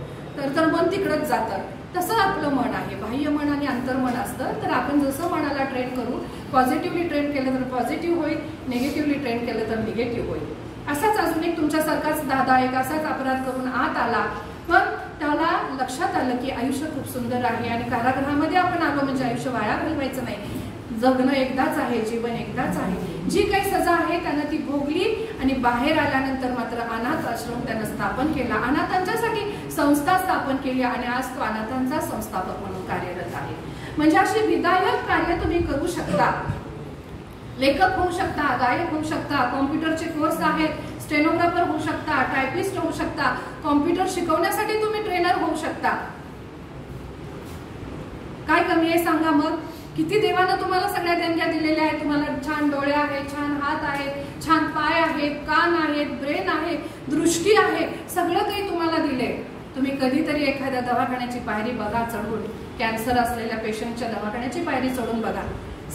तर मन तिकडेच जातं. तसं आपलं मन आहे, बाह्य मन आणि अंतर्मन असतं. तर आपण जसं मनाला ट्रेन करू, पॉझिटिव्हली ट्रेन केलं तर पॉझिटिव्ह होईल, निगेटिव्हली ट्रेन केलं तर निगेटिव्ह होईल. असाच अजून एक तुमच्यासारखाच दादा एक असाच अपराध करून आत आला, पण त्याला लक्षात आलं की आयुष्य खूप सुंदर आहे आणि कारागृहामध्ये आपण आलो म्हणजे आयुष्य वाया घालवायचं नाही. जगणं एकदाच आहे, जीवन एकदाच आहे. जी काही सजा आहे त्यानं ती भोगली आणि बाहेर आल्यानंतर मात्र अनाथ आश्रम त्यानं स्थापन केला, अनाथांच्यासाठी संस्था स्थापन केली आणि आज तो अनाथांचा संस्थापक म्हणून कार्यरत आहे. म्हणजे अशी विधायक कार्य तुम्ही करू शकता. लेखक होऊ शकता, गायक होऊ शकता, कॉम्प्युटरचे कोर्स आहेत, स्टेनोग्राफर होऊ शकता, टायपिस्ट होऊ शकता, कॉम्प्युटर शिकवण्यासाठी तुम्ही ट्रेनर होऊ शकता. काय कमी आहे सांगा मग? किती देवानं तुम्हाला सगळ्या देणग्या दिलेल्या आहेत. तुम्हाला छान डोळे आहेत, छान हात आहेत, छान पाय आहेत, कान आहेत, ब्रेन आहे, दृष्टी आहे, सगळं काही तुम्हाला दिले. तुम्ही कधीतरी एखाद्या दवाखान्याची पायरी बघा चढून, कॅन्सर असलेल्या पेशंटच्या दवाखान्याची पायरी चढून बघा.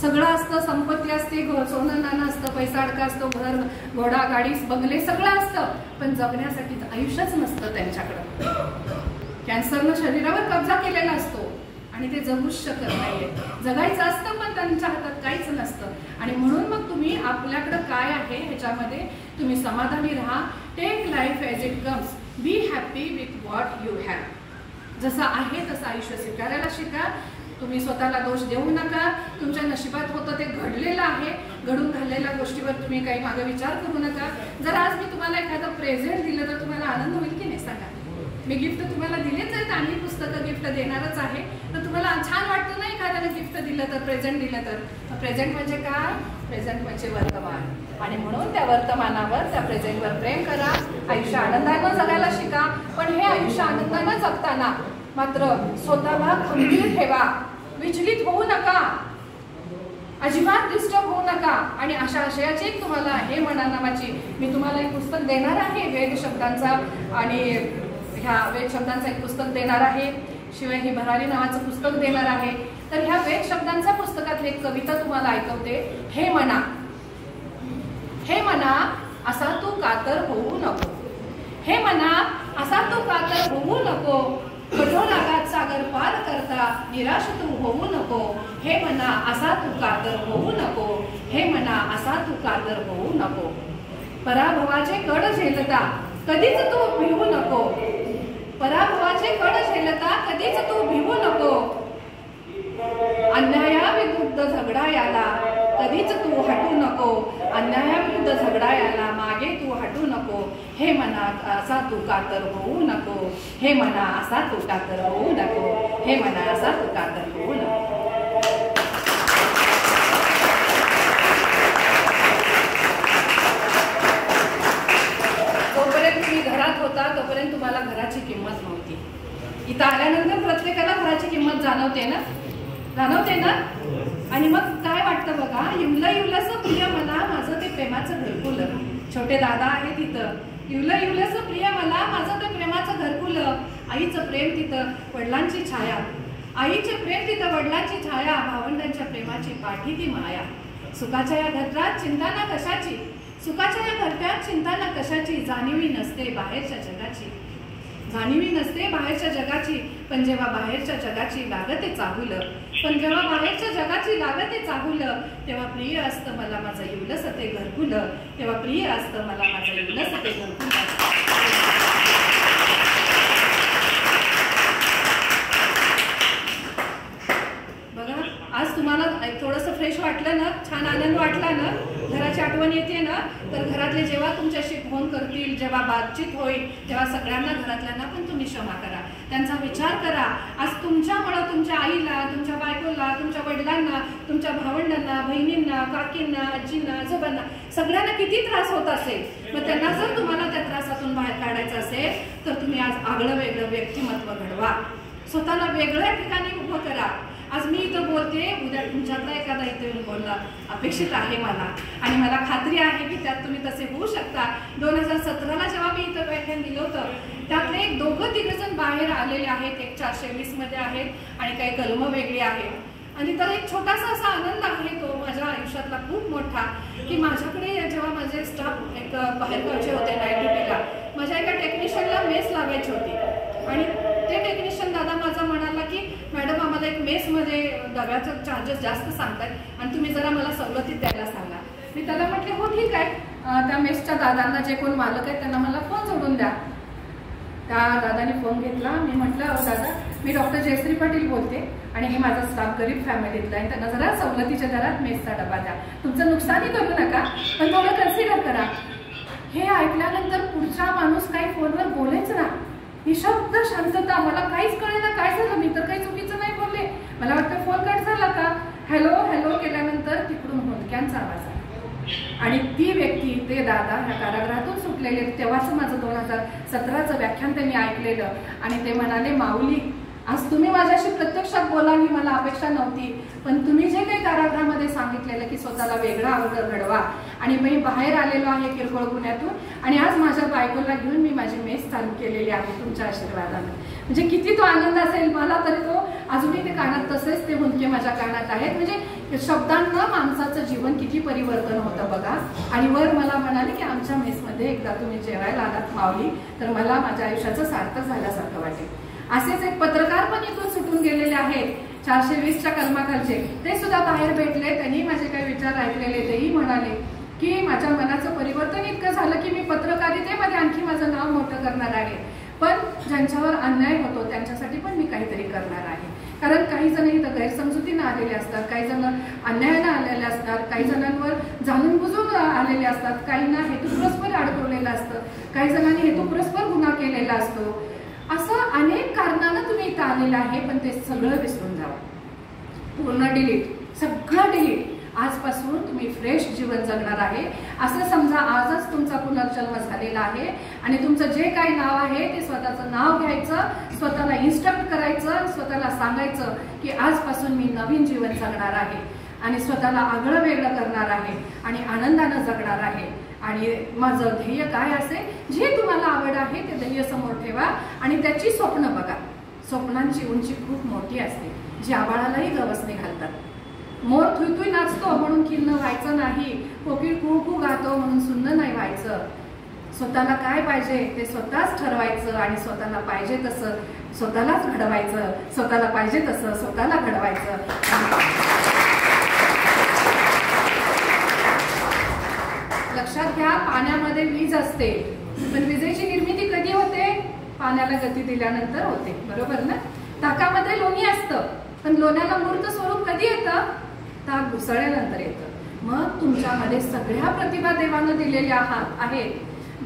सगळं असतं, संपत्ती असते, सोनं नाणं असतं, पैसा अडका असतो, घर घोडा गाडी बंगले सगळं असतं, पण जगण्यासाठी आयुष्यच नसतं त्यांच्याकडं. कॅन्सरनं शरीरावर कब्जा केलेला असतो आणि ते जगूच शकत नाहीये. जगायचं असतं पण त्यांच्या हातात काहीच नसतं. आणि म्हणून मग तुम्ही आपल्याकडं काय आहे ह्याच्यामध्ये तुम्ही समाधानी राहा. Take life as it comes, be happy with what you have. जसं आहे तसं आयुष्य स्वीकारायला शिका. तुम्ही स्वतःला दोष देऊ नका. तुमच्या नशिबात होतं ते घडलेलं आहे. घडून घाललेल्या गोष्टीवर तुम्ही काही मागे विचार करू नका. जर आज मी तुम्हाला एखादं प्रेझेंट दिलं तर तुम्हाला आनंद होईल की नाही सांगा? मी गिफ्ट तुम्हाला दिलेच आहेत आणि पुस्तकं गिफ्ट देणारच आहे. तर तुम्हाला छान वाटतं ना एखाद्याला गिफ्ट दिलं तर, प्रेझेंट दिलं तर? प्रेझेंट म्हणजे काय? प्रेझेंट म्हणजे वर्तमान. आणि म्हणून त्या वर्तमानावर, त्या प्रेझेंटवर प्रेम करा. आयुष्य आनंदानं जगायला शिका. पण हे आयुष्य आनंदानं जगताना मात्र स्वतःला खंबीर ठेवा. विचलित होऊ नका, अजिबात डिस्टर्ब होऊ नका. आणि अशा आशयाची एक तुम्हाला हे म्हणा नावाची मी तुम्हाला एक पुस्तक देणार आहे, वेद शब्दांचा. आणि ह्या वेद शब्दांचं एक पुस्तक देणार आहे, शिवाय ही भरारी नावाचं पुस्तक देणार आहे. तर ह्या वेद शब्दांच्या पुस्तकातली एक कविता तुम्हाला ऐकवते. हे म्हणा, हे म्हणा असा तू कातर होऊ नको. हे म्हणा असा तू कातर होऊ नको. कठोरागात सागर पार करता निराश तू होऊ नको. हे म्हणा असा तू कातर होऊ नको. हे म्हणा असा तू कातर होऊ नको. पराभवाचे कड झेलता कधीच तू भिवू नको. पराभवाचे कड झेलता कधीच तू भिवू नको. अन्यायाविरुद्ध झगडायाला कधीच तू हटू नको. अन्यायाविरुद्ध झगडायाला मागे तू हटू नको. हे मना असा तू कातर होऊ नको. हे मना असा तू कातर होऊ नको. हे मना असा तू कातर होऊ नको. जोपर्यंत तुम्ही घरात होता तोपर्यंत तुम्हाला घराची किंमत नव्हती. इथं आल्यानंतर प्रत्येकाला घराची किंमत जाणवते ना, जाणवते ना. आणि मग काय वाटतं बघा, इवलं इवलंसं प्रिय मला माझं ते प्रेमाचं घरकुल. छोटे दादा आहे तिथं. इवलं इवलंसं प्रिय मला माझं ते प्रेमाचं घरकुल. आईचं प्रेम तिथं, वडिलांची छाया. आईचे प्रेम तिथं, वडिलांची छाया. भावंडांच्या प्रेमाची पाठी ती माया. सुखाच्या या घरात चिंता ना कशाची. सुखाच्या या घरट्यात चिंता ना कशाची. जाणीवी नसते बाहेरच्या जगाची. जाणीवी नसते बाहेरच्या जगाची. पण जेव्हा बाहेरच्या जगाची लागते चाहूल, पण जेव्हा बाहेरच्या जगाची लागते चाहूल, तेव्हा प्रिय असतं मला माझं इवलंसं ते घरकुल. तेव्हा प्रिय असतं मला माझं इवलंसं ते घरकुल. बघा, आज तुम्हाला थोडंसं फ्रेश वाटलं ना, छान आनंद वाटला ना, घराची आठवण येते ना, तर घरातले जेव्हा तुमच्याशी फोन करतील, जेव्हा बातचीत होईल, तेव्हा सगळ्यांना घरातल्यांना पण तुम्ही क्षमा करा. त्यांचा विचार करा. आज तुमच्यामुळं तुमच्या आईला, तुमच्या बायकोला, तुमच्या वडिलांना, तुमच्या भावंडांना, बहिणींना, काकींना, आजींना, आजोबांना सगळ्यांना किती त्रास होत असेल. मग त्यांना जर तुम्हाला त्या त्रासातून बाहेर काढायचं असेल तर तुम्ही आज आगळं वेगळं व्यक्तिमत्व घडवा. स्वतःला वेगळ्या ठिकाणी उभं करा. आज मी इथं बोलते, उद्या तुमच्यातला एखादा इथे येऊन बोलला अपेक्षित आहे मला. आणि मला खात्री आहे की त्यात तुम्ही तसे होऊ शकता. 2017ला जेव्हा मी इथं व्याख्यान दिलं होतं त्यातले एक 2-3 जण बाहेर आलेले आहेत. एक 420 मध्ये आहेत आणि काही कलमं वेगळी आहेत. आणि तर एक छोटासा असा आनंद आहे तो माझ्या आयुष्यातला खूप मोठा, की माझ्याकडे जेव्हा माझे स्टाफ एक बाहेरगावचे होते नाईट ड्युटीला, माझ्या एका टेक्निशियनला मेस लावायची होती. आणि ते टेक्निशियन दादा माझा म्हणाला की मॅडम आम्हाला एक मेसमध्ये डब्याचं चार्जेस जास्त सांगतायत आणि तुम्ही जरा मला सवलतीत द्यायला सांगा. मी त्याला म्हटले हो ठीक आहे, त्या मेसच्या दादांना जे कोण मालक आहेत त्यांना मला फोन जोडून द्या. त्या दादाने फोन घेतला. मी म्हटलं दादा मी डॉक्टर जयश्री पाटील बोलते आणि हे माझा स्टाफ गरीब फॅमिलीतला आहे, त्यांना जरा सवलतीच्या दरात मेसचा डबा द्या, तुमचं नुकसानही करू नका पण थोडं कन्सिडर करा. हे ऐकल्यानंतर पुढचा माणूस काही फोनवर बोलायच ना, निशब्द शांतता. मला काहीच कळेना काय झालं, मी तर काही चुकीचं नाही बोलले. मला वाटतं फोन कट झाला का. हॅलो हॅलो केल्यानंतर तिकडून हुंदक्यांचा आवाज आला आणि ती व्यक्ती ते दादा ह्या कारागृहातून सुटलेले. तेव्हाच माझं 2017चं व्याख्यान त्यांनी ऐकलेलं आणि ते म्हणाले माऊली आज तुम्ही माझ्याशी प्रत्यक्षात बोला ही मला अपेक्षा नव्हती, पण तुम्ही जे काही कारागृहामध्ये सांगितलेलं की स्वतःला वेगळा अवतार घडवा आणि मी बाहेर आलेलो आहे किरकोळ गुन्ह्यातून आणि आज माझ्या बायकोला घेऊन मी माझी मेस चालू केलेली आहे तुमच्या आशीर्वादाने. म्हणजे किती तो आनंद असेल. मला तरी तो अजूनही ते कानात तसेच ते हुंदके माझ्या कानात आहेत. म्हणजे शब्दांना माणसाचं जीवन किती परिवर्तन होतं बघा. आणि वर मला म्हणाले की आमच्या मेसमध्ये एकदा तुम्ही जेवायला आलात माऊली तर मला माझ्या आयुष्याचं सार्थक झाल्यासारखं वाटेल. असेच एक पत्रकार पण इथून सुटून गेलेले आहेत 420च्या कलमाखालचे, ते सुद्धा बाहेर भेटले. त्यांनी माझे काही विचार ऐकलेले. तेही म्हणाले की माझ्या मनाचं परिवर्तन इतकं झालं की मी पत्रकारितेमध्ये आणखी माझं नाव मोठं करणार आहे, पण ज्यांच्यावर अन्याय होतो त्यांच्यासाठी पण मी काहीतरी करणार आहे. कारण काही जण इथं गैरसमजुतीनं आलेले असतात, काही जण अन्यायानं आलेले असतात, काही जणांवर जाणून बुजून आलेले असतात, काहींना हेतुपुरस्पर अडकवलेलं असतं, काही जणांनी हेतुपुरस्पर गुन्हा केलेला असतो. असं अनेक कारणानं तुम्ही इथं आलेलं आहे, पण ते सगळं विसरून जावं. पूर्ण डिलीट, सगळं डिलीट. आजपासून तुम्ही फ्रेश जीवन जगणार आहे असं समजा. आजच तुमचा पुनर्जन्म झालेला आहे आणि तुमचं जे काही नाव आहे ते स्वतःचं नाव घ्यायचं, स्वतःला इन्स्ट्रक्ट करायचं, स्वतःला सांगायचं की आजपासून मी नवीन जीवन जगणार आहे आणि स्वतःला आगळं वेगळं करणार आहे आणि आनंदानं जगणार आहे. आणि माझं ध्येय काय असेल, जे तुम्हाला आवड आहे ते ध्येय समोर ठेवा आणि त्याची स्वप्न बघा. स्वप्नांची उंची खूप मोठी असते जी आबाळालाही गवसणी घालतात. मोर थुई नाचतो म्हणून खिन्न व्हायचं नाही, कोकिळ कुळकू गातो म्हणून सुन्न नाही व्हायचं. स्वतःला काय पाहिजे ते स्वतःच ठरवायचं आणि स्वतःला पाहिजे तसं स्वतःलाच घडवायचं. स्वतःला पाहिजे तसं स्वतःला घडवायचं. लक्षात घ्या, पाण्यामध्ये वीज असते पण विजेची निर्मिती कधी होते? पाण्याला गती दिल्यानंतर होते, बरोबर ना. ताकामध्ये लोणी असतं पण लोण्याला मूर्त स्वरूप कधी येतं? ताक घुसळल्यानंतर येतं. मग तुमच्यामध्ये सगळ्या प्रतिभा देवानं दिलेल्या आहेत.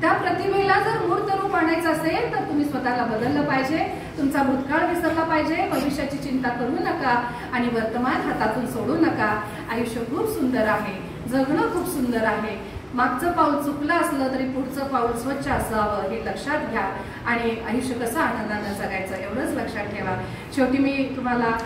त्या प्रतिभेला जर मूर्त रूप आणायचं असेल तर तुम्ही स्वतःला बदललं पाहिजे, तुमचा भूतकाळ विसरला पाहिजे, भविष्याची चिंता करू नका आणि वर्तमान हातातून सोडू नका. आयुष्य खूप सुंदर आहे, जगणं खूप सुंदर आहे. मागचं पाऊल चुकलं असलं तरी पुढचं पाऊल स्वच्छ असावं हे लक्षात घ्या आणि आयुष्य कसं आनंदानं जगायचं एवढंच लक्षात ठेवा. शेवटी मी तुम्हाला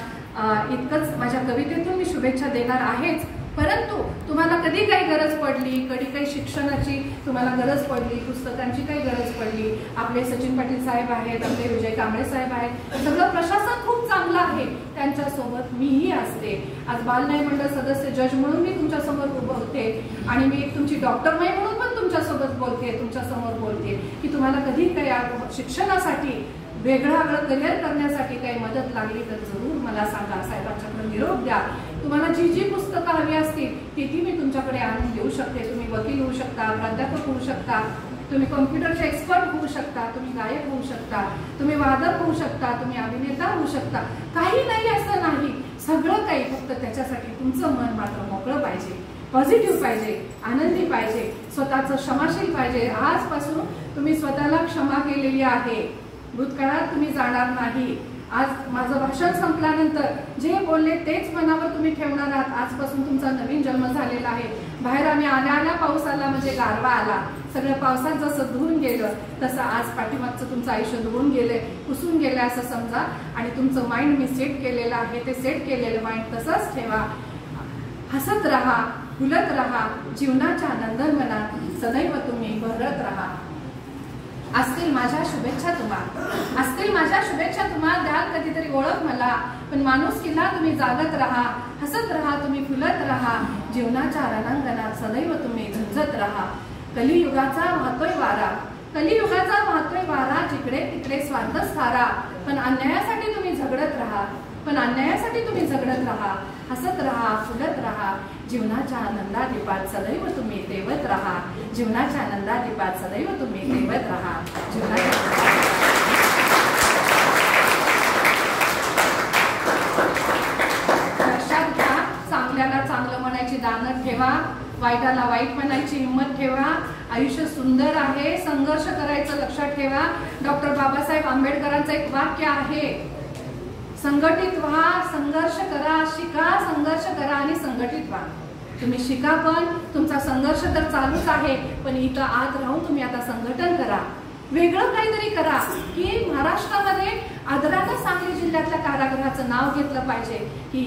इतकंच माझ्या कवितेतून मी शुभेच्छा देणार आहेच, परंतु तुम्हाला कधी काही गरज पडली, कधी काही शिक्षणाची तुम्हाला गरज पडली, पुस्तकांची काही गरज पडली, आपले सचिन पाटील साहेब आहेत, आपले विजय कांबळे साहेब आहेत, सगळं प्रशासन खूप चांगलं आहे, त्यांच्यासोबत मीही असते. आज बालन्याय मंडळ सदस्य जज म्हणून मी तुमच्यासमोर उभं होते आणि मी तुमची डॉक्टरमाई म्हणून पण तुमच्यासोबत बोलते, तुमच्यासमोर बोलते की तुम्हाला कधी काही शिक्षणासाठी वेगळा करिअर करण्यासाठी काही मदत लागली तर जरूर मला सांगा. साहेबांच्याकडे निरोप द्या. तुम्हाला जी जी पुस्तकं हवी असतील ती मी तुमच्याकडे आणून देऊ शकते. तुम्ही वकील होऊ शकता, प्राध्यापक होऊ शकता, तुम्ही कॉम्प्युटरचे एक्सपर्ट होऊ शकता, तुम्ही गायक होऊ शकता, तुम्ही वादक होऊ शकता, तुम्ही अभिनेता होऊ शकता. काही नाही असं नाही, सगळं काही. फक्त त्याच्यासाठी तुमचं मन मात्र मोकळं पाहिजे, पॉझिटिव्ह पाहिजे, आनंदी पाहिजे, स्वतःचं क्षमाशील पाहिजे. आजपासून तुम्ही स्वतःला क्षमा केलेली आहे, भूतकाळात तुम्ही जाणार नाही. आज माझं भाषण संपल्यानंतर जे बोलले तेच मनावर तुम्ही ठेवणार आहात. आजपासून तुमचा नवीन जन्म झालेला आहे. बाहेर आम्ही आल्या पाऊस आला म्हणजे गारवा आला, सगळं पावसात जसं धुवून गेलं तसं आज पाठीमागचं तुमचं आयुष्य धुवून गेलंय, पुसून गेलंय असं समजा. आणि तुमचं माइंड मी सेट केलेलं आहे, ते सेट केलेलं माइंड तसंच ठेवा. हसत राहा, फुलत राहा, जीवनाच्या नंदनवनात सदैव तुम्ही बहरत राहा. असतील माझ्या शुभेच्छा तुम्हाला, असतील माझ्या शुभेच्छा तुम्हाला. द्याल कधीतरी ओळख मला, पण माणुसकीला तुम्ही जागत राहा, हसत राहा, तुम्ही फुलत राहा, जीवनाच्या रणांगणात सदैव तुम्ही झुंजत राहा. कलियुगाचा वाहतोय वारा, कलियुगाचा वाहतोय वारा, जिकडे तिकडे स्वार्थच सारा, पण अन्यायासाठी तुम्ही झगडत राहा, पण अन्यायासाठी तुम्ही झगडत राहा. हसत राहा, फुलत राहा, जीवनाच्या आनंदादीपात सदैव तुम्ही तेवत राहा. जीवनाच्या आनंदादीपात सदैव तुम्ही तेवत राहा. जीवनाच्या चांगल्याला चांगलं म्हणायची दानत ठेवा, वाईटाला वाईट म्हणायची हिंमत ठेवा. आयुष्य सुंदर आहे, संघर्ष करायचं लक्षात ठेवा. डॉक्टर बाबासाहेब आंबेडकरांचं एक वाक्य आहे, संघटित व्हा, संघर्ष करा, शिका, संघर्ष करा आणि संघटित व्हा. तुम्ही शिका, पण तुमचा संघर्ष तर चालूच आहे, पण इथं आत राहून तुम्ही आता संघटन करा, वेगळं काहीतरी करा की महाराष्ट्रामध्ये आदरानं सांगली जिल्ह्यातल्या कारागृहाचं नाव घेतलं पाहिजे की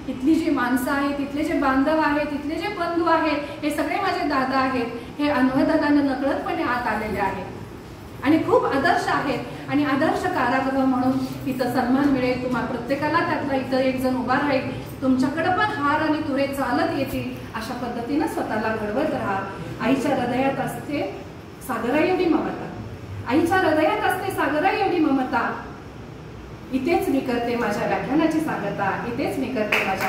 इथली जी माणसं आहेत, इथले जे बांधव आहेत, इथले जे बंधू आहेत, हे सगळे माझे दादा आहेत, हे अनवधानानं नकळतपणे आत आलेले आहेत आणि खूप आदर्श आहेत आणि आदर्श कारागृह म्हणून इथं सन्मान मिळेल. तुम्हा प्रत्येकाला त्यातला इथं एक जण उभा राहील, तुमच्याकडे पण हार आणि तुरे चालत येतील, अशा पद्धतीनं स्वतःला घडवत राहा. आईच्या हृदयात असते सागरा एवढी ममता, आईच्या हृदयात असते सागरा एवढी ममता. इथेच मी करते माझ्या व्याख्यानाची सांगता, इथेच मी करते माझ्या